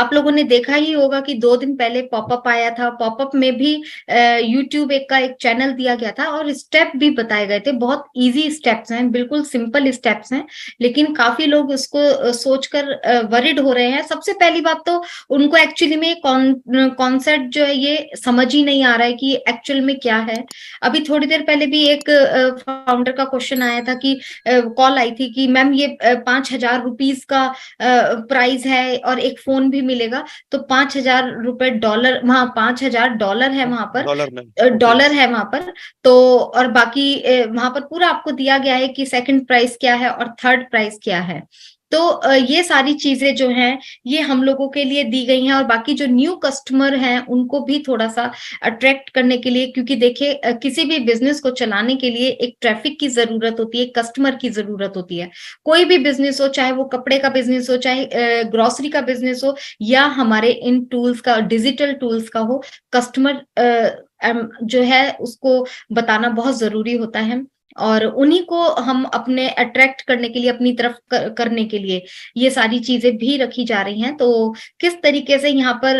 आप लोगों ने देखा ही होगा कि 2 दिन पहले पॉपअप आया था। पॉपअप में भी यूट्यूब एक चैनल दिया गया था और स्टेप भी बताए गए थे। बहुत इजी स्टेप्स हैं, बिल्कुल सिंपल स्टेप्स हैं, लेकिन काफी लोग इसको सोचकर वरिड हो रहे हैं। सबसे पहली बात तो उनको एक्चुअली में कॉन्सेप्ट जो है ये समझ ही नहीं आ रहा है कि एक्चुअल में क्या है। अभी थोड़ी देर पहले भी एक फाउंडर का क्वेश्चन आया था कि कॉल आई थी कि मैम ये 5,000 रुपीज का प्राइस है और एक फोन भी मिलेगा। तो 5,000 रुपए डॉलर, वहां $5,000 है वहां पर, डॉलर में। ओके। डॉलर है वहां पर। तो और बाकी वहां पर पूरा आपको दिया गया है कि सेकंड प्राइस क्या है और थर्ड प्राइस क्या है। तो ये सारी चीजें जो हैं ये हम लोगों के लिए दी गई हैं, और बाकी जो न्यू कस्टमर हैं उनको भी थोड़ा सा अट्रैक्ट करने के लिए, क्योंकि देखिए किसी भी बिजनेस को चलाने के लिए एक ट्रैफिक की जरूरत होती है, कस्टमर की जरूरत होती है। कोई भी बिजनेस हो, चाहे वो कपड़े का बिजनेस हो, चाहे ग्रोसरी का बिजनेस हो, या हमारे इन टूल्स का, डिजिटल टूल्स का हो, कस्टमर जो है उसको बताना बहुत जरूरी होता है। और उन्हीं को हम अपने अट्रैक्ट करने के लिए, अपनी तरफ करने के लिए ये सारी चीजें भी रखी जा रही हैं। तो किस तरीके से यहाँ पर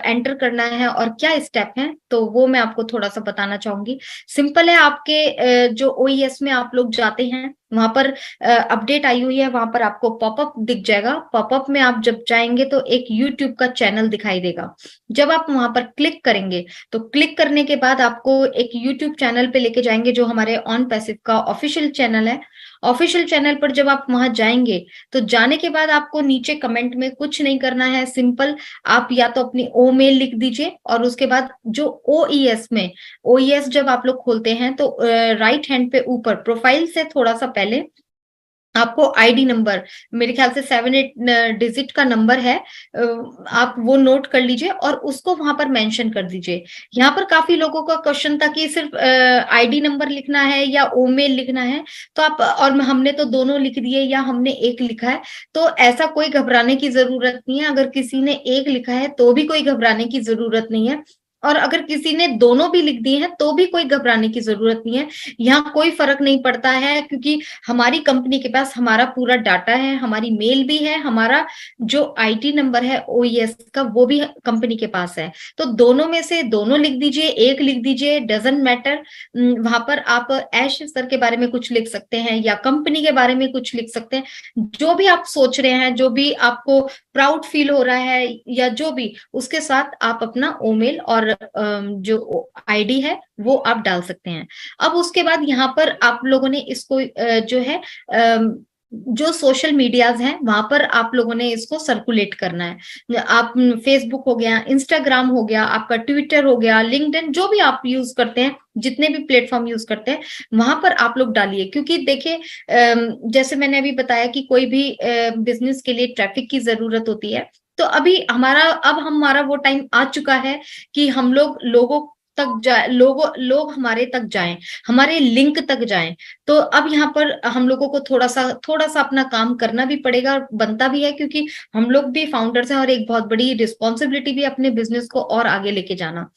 एंटर करना है और क्या स्टेप है, तो वो मैं आपको थोड़ा सा बताना चाहूंगी। सिंपल है, आपके जो ओईएस में आप लोग जाते हैं वहां पर अपडेट आई हुई है, वहां पर आपको पॉपअप दिख जाएगा। पॉपअप में आप जब जाएंगे तो एक यूट्यूब का चैनल दिखाई देगा। जब आप वहां पर क्लिक करेंगे तो क्लिक करने के बाद आपको एक यूट्यूब चैनल पे लेके जाएंगे जो हमारे ऑन पैसिव का ऑफिशियल चैनल है। ऑफिशियल चैनल पर जब आप वहां जाएंगे तो जाने के बाद आपको नीचे कमेंट में कुछ नहीं करना है। सिंपल आप या तो अपनी ओ मेल लिख दीजिए, और उसके बाद जो ओईएस में, ओईएस जब आप लोग खोलते हैं तो राइट हैंड पे ऊपर प्रोफाइल से थोड़ा सा पहले आपको आईडी नंबर, मेरे ख्याल से 7-8 डिजिट का नंबर है, आप वो नोट कर लीजिए और उसको वहां पर मेंशन कर दीजिए। यहाँ पर काफी लोगों का क्वेश्चन था कि सिर्फ आईडी नंबर लिखना है या ईमेल लिखना है, तो आप, और हमने तो दोनों लिख दिए या हमने एक लिखा है। तो ऐसा कोई घबराने की जरूरत नहीं है। अगर किसी ने एक लिखा है तो भी कोई घबराने की जरूरत नहीं है, और अगर किसी ने दोनों भी लिख दिए हैं तो भी कोई घबराने की जरूरत नहीं है। यहाँ कोई फर्क नहीं पड़ता है, क्योंकि हमारी कंपनी के पास हमारा पूरा डाटा है, हमारी मेल भी है, हमारा जो आईटी नंबर है ओईएस का वो भी कंपनी के पास है। तो दोनों में से दोनों लिख दीजिए, एक लिख दीजिए, डजंट मैटर। वहां पर आप ऐश सर के बारे में कुछ लिख सकते हैं या कंपनी के बारे में कुछ लिख सकते हैं। जो भी आप सोच रहे हैं, जो भी आपको प्राउड फील हो रहा है या जो भी, उसके साथ आप अपना ईमेल और जो आईडी है वो आप डाल सकते हैं। अब उसके बाद यहाँ पर आप लोगों ने इसको जो है जो सोशल मीडियाज हैं वहां पर आप लोगों ने इसको सर्कुलेट करना है। आप फेसबुक हो गया, इंस्टाग्राम हो गया, आपका ट्विटर हो गया, लिंक्डइन, जो भी आप यूज करते हैं, जितने भी प्लेटफॉर्म यूज करते हैं वहां पर आप लोग डालिए। क्योंकि देखिए जैसे मैंने अभी बताया कि कोई भी बिजनेस के लिए ट्रैफिक की जरूरत होती है। तो अभी हमारा वो टाइम आ चुका है कि हम लोग लोगों तक जाए, लोग हमारे तक जाएं, हमारे लिंक तक जाएं। तो अब यहाँ पर हम लोगों को थोड़ा सा अपना काम करना भी पड़ेगा, और बनता भी है, क्योंकि हम लोग भी फाउंडर्स हैं और एक बहुत बड़ी रिस्पॉन्सिबिलिटी भी अपने बिजनेस को और आगे लेके जाना।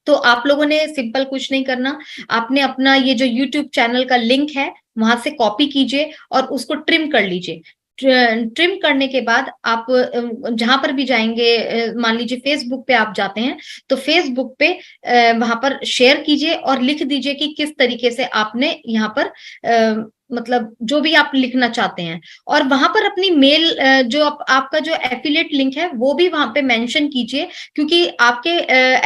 तो आप लोगों ने सिंपल कुछ नहीं करना, आपने अपना ये जो यूट्यूब चैनल का लिंक है वहां से कॉपी कीजिए और उसको ट्रिम कर लीजिए। ट्रिम करने के बाद आप जहां पर भी जाएंगे, मान लीजिए फेसबुक पे आप जाते हैं तो फेसबुक पे वहां पर शेयर कीजिए और लिख दीजिए कि किस तरीके से आपने यहाँ पर मतलब जो भी आप लिखना चाहते हैं। और वहां पर अपनी मेल, जो आपका जो एफिलिएट लिंक है वो भी वहां पे मेंशन कीजिए, क्योंकि आपके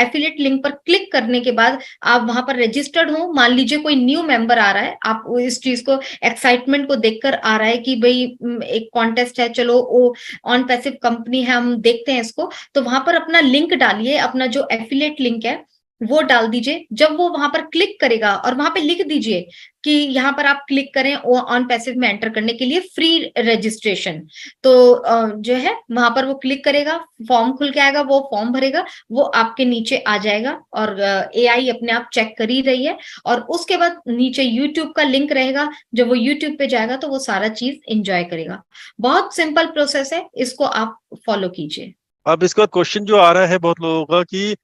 एफिलिएट लिंक पर क्लिक करने के बाद आप वहां पर रजिस्टर्ड हो। मान लीजिए कोई न्यू मेंबर आ रहा है, आप इस चीज को, एक्साइटमेंट को देखकर आ रहा है कि भाई एक कॉन्टेस्ट है, चलो वो ऑन पैसिव कंपनी है, हम देखते हैं इसको। तो वहां पर अपना लिंक डालिए, अपना जो एफिलिएट लिंक है वो डाल दीजिए। जब वो वहां पर क्लिक करेगा और वहां पे लिख दीजिए कि यहाँ पर आप क्लिक करें ऑन पैसिव में एंटर करने के लिए फ्री रजिस्ट्रेशन। तो जो है वहां पर वो क्लिक करेगा, फॉर्म खुल के आएगा, वो फॉर्म भरेगा, वो आपके नीचे आ जाएगा, और एआई अपने आप चेक कर ही रही है। और उसके बाद नीचे यूट्यूब का लिंक रहेगा, जब वो यूट्यूब पे जाएगा तो वो सारा चीज एंजॉय करेगा। बहुत सिंपल प्रोसेस है, इसको आप फॉलो कीजिए। अब इसके बाद क्वेश्चन जो आ रहा है बहुत लोगों का कि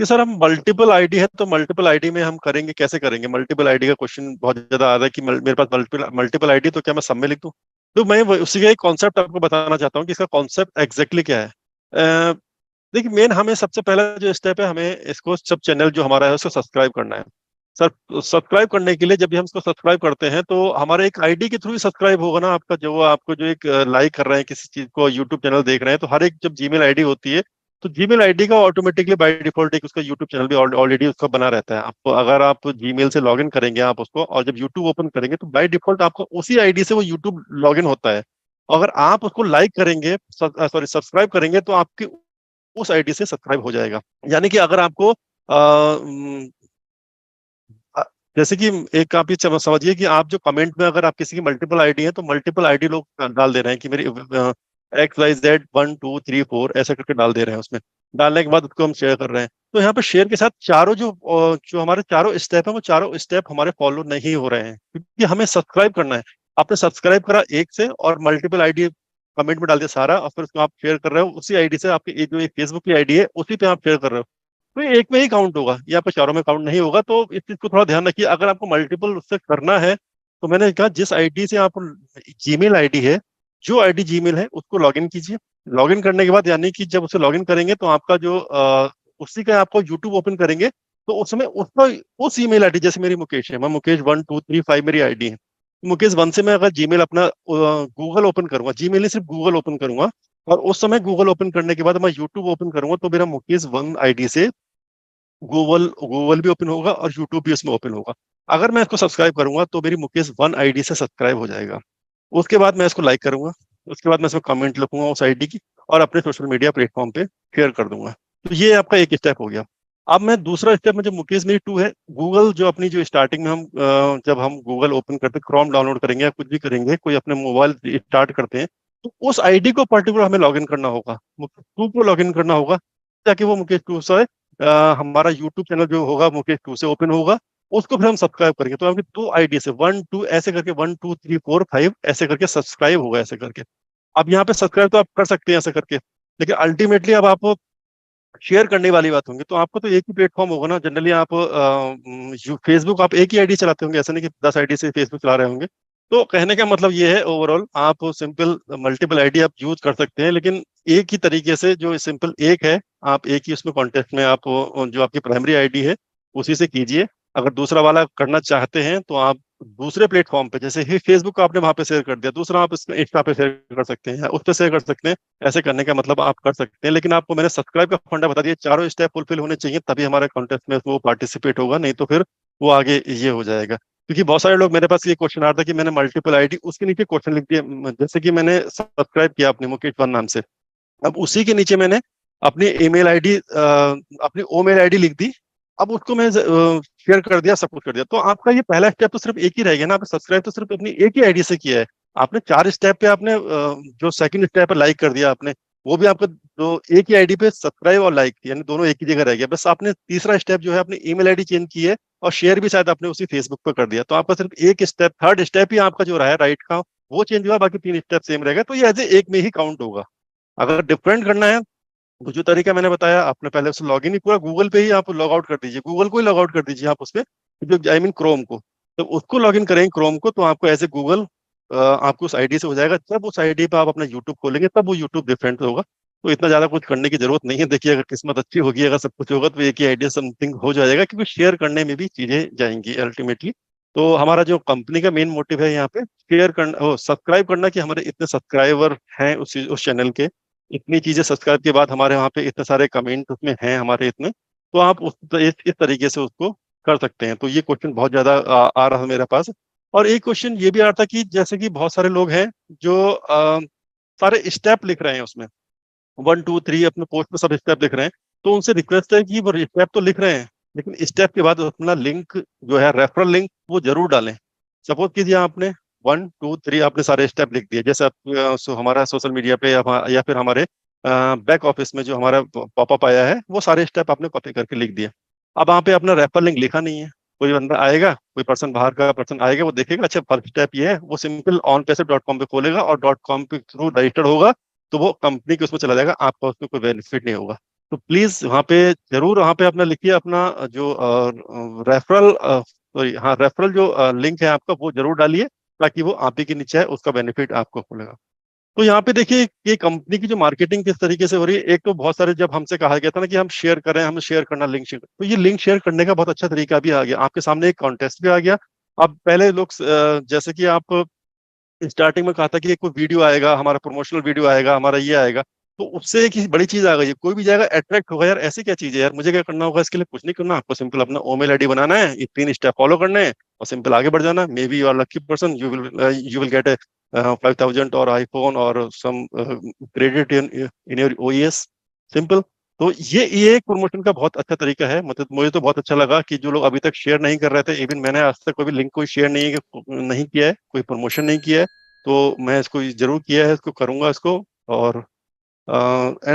सर हम मल्टीपल आईडी है तो मल्टीपल आईडी में हम करेंगे, कैसे करेंगे? मल्टीपल आईडी का क्वेश्चन बहुत ज्यादा आ रहा है कि मेरे पास मल्टीपल आईडी, तो क्या मैं सब में लिख दूं? तो मैं उसी का एक कॉन्सेप्ट आपको बताना चाहता हूँ कि इसका कॉन्सेप्ट एग्जैक्टली क्या है। देखिए, मेन हमें सबसे पहला जो स्टेप है, हमें इसको सब चैनल जो हमारा है उसको सब्सक्राइब करना है। सर, सब्सक्राइब करने के लिए जब भी हम इसको सब्सक्राइब करते हैं तो हमारे एक आईडी के थ्रू ही सब्सक्राइब होगा ना आपका, जो आपको जो एक लाइक कर रहे हैं किसी चीज को, यूट्यूब चैनल देख रहे हैं, तो हर एक जब जीमेल आईडी होती है तो जीमेल आईडी का ऑटोमेटिकली बाय डिफॉल्ट एक उसका यूट्यूब चैनल भी ऑलरेडी उसका बना रहता है। आपको अगर आप जीमेल से लॉगिन करेंगे आप उसको, और जब यूट्यूब ओपन करेंगे तो बाय डिफॉल्ट आपका उसी आईडी से वो यूट्यूब लॉगिन होता है। अगर आप उसको लाइक करेंगे, सॉरी सब्सक्राइब करेंगे, तो आपकी उस आईडी से सब्सक्राइब हो जाएगा। यानी कि अगर आपको अ, जैसे कि एक आप ये समझिए कि आप जो कमेंट में अगर आप किसी की मल्टीपल आईडी है तो मल्टीपल आईडी लोग डाल दे रहे हैं कि मेरी XYZ 1 2 3 4 ऐसा करके डाल दे रहे हैं। उसमें डालने के बाद उसको हम शेयर कर रहे हैं। तो यहाँ पे शेयर के साथ चारों जो हमारे चारों स्टेप है वो चारों स्टेप हमारे फॉलो नहीं हो रहे हैं, क्योंकि हमें सब्सक्राइब करना है। आपने सब्सक्राइब करा एक से और मल्टीपल आईडी कमेंट में डाल दिया सारा, और फिर उसको आप शेयर कर रहे हो उसी आईडी से, आपकी जो एक फेसबुक की आईडी है उसी पे आप शेयर कर रहे हो, तो ये एक में ही काउंट होगा, ये आपको चारों में काउंट नहीं होगा। तो इस चीज को थोड़ा ध्यान रखिए। अगर आपको मल्टीपल उससे करना है तो मैंने कहा जिस आईडी से आप, जीमेल आईडी है, जो आईडी जीमेल है उसको लॉगिन कीजिए। लॉगिन करने के बाद यानी कि जब उसे लॉगिन करेंगे तो आपका जो उसी का आपको यूट्यूब ओपन करेंगे तो उस समय उसका उस ईमेल आईडी, जैसे मेरी मुकेश है, मैं मुकेश 1 2 3 5 मेरी आईडी है, मुकेश 1 से मैं अगर जीमेल अपना गूगल ओपन करूंगा, जीमेल नहीं सिर्फ गूगल ओपन करूंगा, और उस समय गूगल ओपन करने के बाद मैं यूट्यूब ओपन करूंगा तो मेरा मुकेश 1 आईडी से गूगल गूगल भी ओपन होगा और यूट्यूब भी उसमें ओपन होगा। अगर मैं इसको सब्सक्राइब करूंगा तो मेरी मुकेश 1 आईडी से सब्सक्राइब हो जाएगा। उसके बाद मैं इसको लाइक करूंगा, उसके बाद मैं इसमें कमेंट लिखूंगा उस आईडी की, और अपने सोशल मीडिया प्लेटफॉर्म पे शेयर कर दूंगा। तो ये आपका एक स्टेप हो गया। अब मैं दूसरा स्टेप में, जो मुकेश मेरी 2 है, गूगल जो अपनी जो स्टार्टिंग में हम जब हम गूगल ओपन करते, क्रोम डाउनलोड करेंगे या कुछ भी करेंगे, कोई अपने मोबाइल स्टार्ट करते हैं, तो उस आईडी को पर्टिकुलर हमें लॉगिन करना होगा, मुकेश 2 को लॉगिन करना होगा, ताकि वो मुकेश 2 से हमारा यूट्यूब चैनल जो होगा मुकेश 2 से ओपन होगा। उसको फिर हम सब्सक्राइब करेंगे तो आपकी 2 आईडी से 1 2 ऐसे करके 1 2 3 4 5 ऐसे करके सब्सक्राइब होगा ऐसे करके। अब यहाँ पे सब्सक्राइब तो आप कर सकते हैं ऐसे करके, लेकिन अल्टीमेटली अब आप शेयर करने वाली बात होंगी तो आपको तो एक ही प्लेटफॉर्म होगा ना। जनरली आप फेसबुक आप एक ही आईडी चलाते होंगे, ऐसा नहीं कि 10 आईडी से फेसबुक चला रहे होंगे। तो कहने का मतलब ये है, ओवरऑल आप सिंपल मल्टीपल आईडी आप यूज कर सकते हैं, लेकिन एक ही तरीके से जो सिंपल एक है, आप एक ही उसमें कॉन्टेक्ट में आप जो आपकी प्राइमरी आईडी है उसी से कीजिए। अगर दूसरा वाला करना चाहते हैं तो आप दूसरे प्लेटफॉर्म पे, जैसे ही फेसबुक आपने वहां पे शेयर कर दिया, दूसरा आप इसमें इंस्टा पे शेयर कर सकते हैं, उस पे शेयर कर सकते हैं। ऐसे करने का मतलब आप कर सकते हैं, लेकिन आपको मैंने सब्सक्राइब का फंडा बता दिया, चारों स्टेप फुलफिल होने चाहिए तभी हमारे कॉन्टेस्ट में वो पार्टिसिपेट होगा, नहीं तो फिर वो आगे ये हो जाएगा। क्योंकि बहुत सारे लोग, मेरे पास ये क्वेश्चन आ रहा था कि मैंने मल्टीपल आईडी, उसके नीचे क्वेश्चन लिख दिया, जैसे कि मैंने सब्सक्राइब किया अपने मुकेश 1 नाम से, अब उसी के नीचे मैंने अपनी ईमेल आईडी, अपनी ओ मेल आईडी लिख दी, अब उसको मैं शेयर कर दिया, सब कुछ कर दिया, तो आपका ये पहला स्टेप तो सिर्फ एक ही रह गया ना। आपने सब्सक्राइब तो सिर्फ अपनी एक ही आईडी से किया है। आपने 4 स्टेप पे आपने जो सेकंड स्टेप है लाइक कर दिया आपने, वो भी आपका जो एक ही आईडी पे सब्सक्राइब और लाइक, यानी दोनों एक ही जगह रह गया। बस आपने तीसरा स्टेप जो है अपनी ईमेल आईडी चेंज की है, और शेयर भी शायद आपने उसी फेसबुक पे कर दिया, तो आपका सिर्फ एक स्टेप, थर्ड स्टेप ही आपका जो रहा है राइट का, वो चेंज हुआ, बाकी 3 स्टेप सेम रहेगा। तो ये एज ए एक में ही काउंट होगा। अगर डिफरेंट करना है तो जो तरीका मैंने बताया, आपने पहले उसे लॉग इन ही पूरा गूगल पे ही आप लॉग आउट कर दीजिए, गूगल को ही लॉग आउट कर दीजिए आप उसपे, जो आई मीन क्रोम को, तो उसको लॉग इन करेंगे क्रोम को, तो आपको एज ए गूगल आपको उस आईडी से हो जाएगा। जब उस आईडी पे आप अपना यूट्यूब खोलेंगे तब वो यूट्यूब डिफरेंट होगा। तो इतना ज्यादा कुछ करने की जरूरत नहीं है। देखिए, अगर किस्मत अच्छी होगी, अगर सब कुछ होगा, तो एक ही आइडिया समथिंग हो जाएगा, क्योंकि शेयर करने में भी चीजें जाएंगी अल्टीमेटली। तो हमारा जो कंपनी का मेन मोटिव है यहाँ पे शेयर करना, सब्सक्राइब करना, कि हमारे इतने सब्सक्राइबर हैं उस चैनल के, इतनी चीजें सब्सक्राइब के बाद हमारे वहाँ पे इतने सारे कमेंट उसमें हैं हमारे इतने, तो आप इस तरीके से उसको कर सकते हैं। तो ये क्वेश्चन बहुत ज्यादा आ रहा है मेरे पास। और एक क्वेश्चन ये भी आ रहा था कि जैसे कि बहुत सारे लोग हैं जो सारे स्टेप लिख रहे हैं उसमें, 1 2 3 अपने पोस्ट में सब स्टेप लिख रहे हैं, तो उनसे रिक्वेस्ट है कि वो स्टेप तो लिख रहे हैं, लेकिन स्टेप के बाद अपना लिंक जो है, रेफरल लिंक, वो जरूर डालें। सपोज कीजिए आपने 1 2 3 आपने सारे स्टेप लिख दिए, जैसे आप हमारा सोशल मीडिया पे या फिर हमारे बैक ऑफिस में जो हमारा पॉपअप आया है, वो सारे स्टेप आपने कॉपी करके लिख दिए। अब वहाँ पे अपना रेफरल लिंक लिखा नहीं है। कोई बंदा आएगा, कोई पर्सन बाहर का पर्सन आएगा, वो देखेगा अच्छा फर्स्ट स्टेप ये है, वो सिंपल onpassive.com पे खोलेगा और .com के थ्रू रजिस्टर्ड होगा, तो वो कंपनी के उसमें चला जाएगा, आपका उसमें कोई बेनिफिट नहीं होगा। तो प्लीज वहाँ पे जरूर, वहाँ पे अपना लिखिए अपना जो रेफरल, सॉरी हाँ, रेफरल जो लिंक है आपका, वो जरूर डालिए। ताकि वो आप ही के नीचे है, उसका बेनिफिट आपको मिलेगा। तो यहाँ पे देखिए कि कंपनी की जो मार्केटिंग किस तरीके से हो रही है। एक तो बहुत सारे, जब हमसे कहा गया था ना कि हम शेयर करें, हमें शेयर करना, लिंक शेयर, तो ये लिंक शेयर करने का बहुत अच्छा तरीका भी आ गया आपके सामने, एक कॉन्टेस्ट भी आ गया। अब पहले लोग जैसे कि आप स्टार्टिंग में कहा था कि कोई वीडियो आएगा, हमारा प्रमोशनल वीडियो आएगा, हमारा ये आएगा, तो उससे एक ही बड़ी चीज आ गई है, कोई भी जाएगा अट्रैक्ट होगा, यार ऐसी क्या चीज है यार, मुझे क्या करना होगा इसके लिए, कुछ नहीं करना, आपको सिंपल अपना ईमेल आईडी बनाना है, ये 3 स्टेप फॉलो करने हैं और सिंपल आगे बढ़ जाना। May be you are lucky person, you will get a 5,000 और आईफोन और some credit in your OES, simple. तो ये एक प्रमोशन का बहुत अच्छा तरीका है। मतलब मुझे तो बहुत अच्छा लगा कि जो लोग अभी तक शेयर नहीं कर रहे थे, इवन मैंने आज तक कोई भी लिंक कोई शेयर नहीं किया है, कोई प्रमोशन नहीं किया है, तो मैं इसको जरूर किया है, इसको करूंगा इसको। और एंड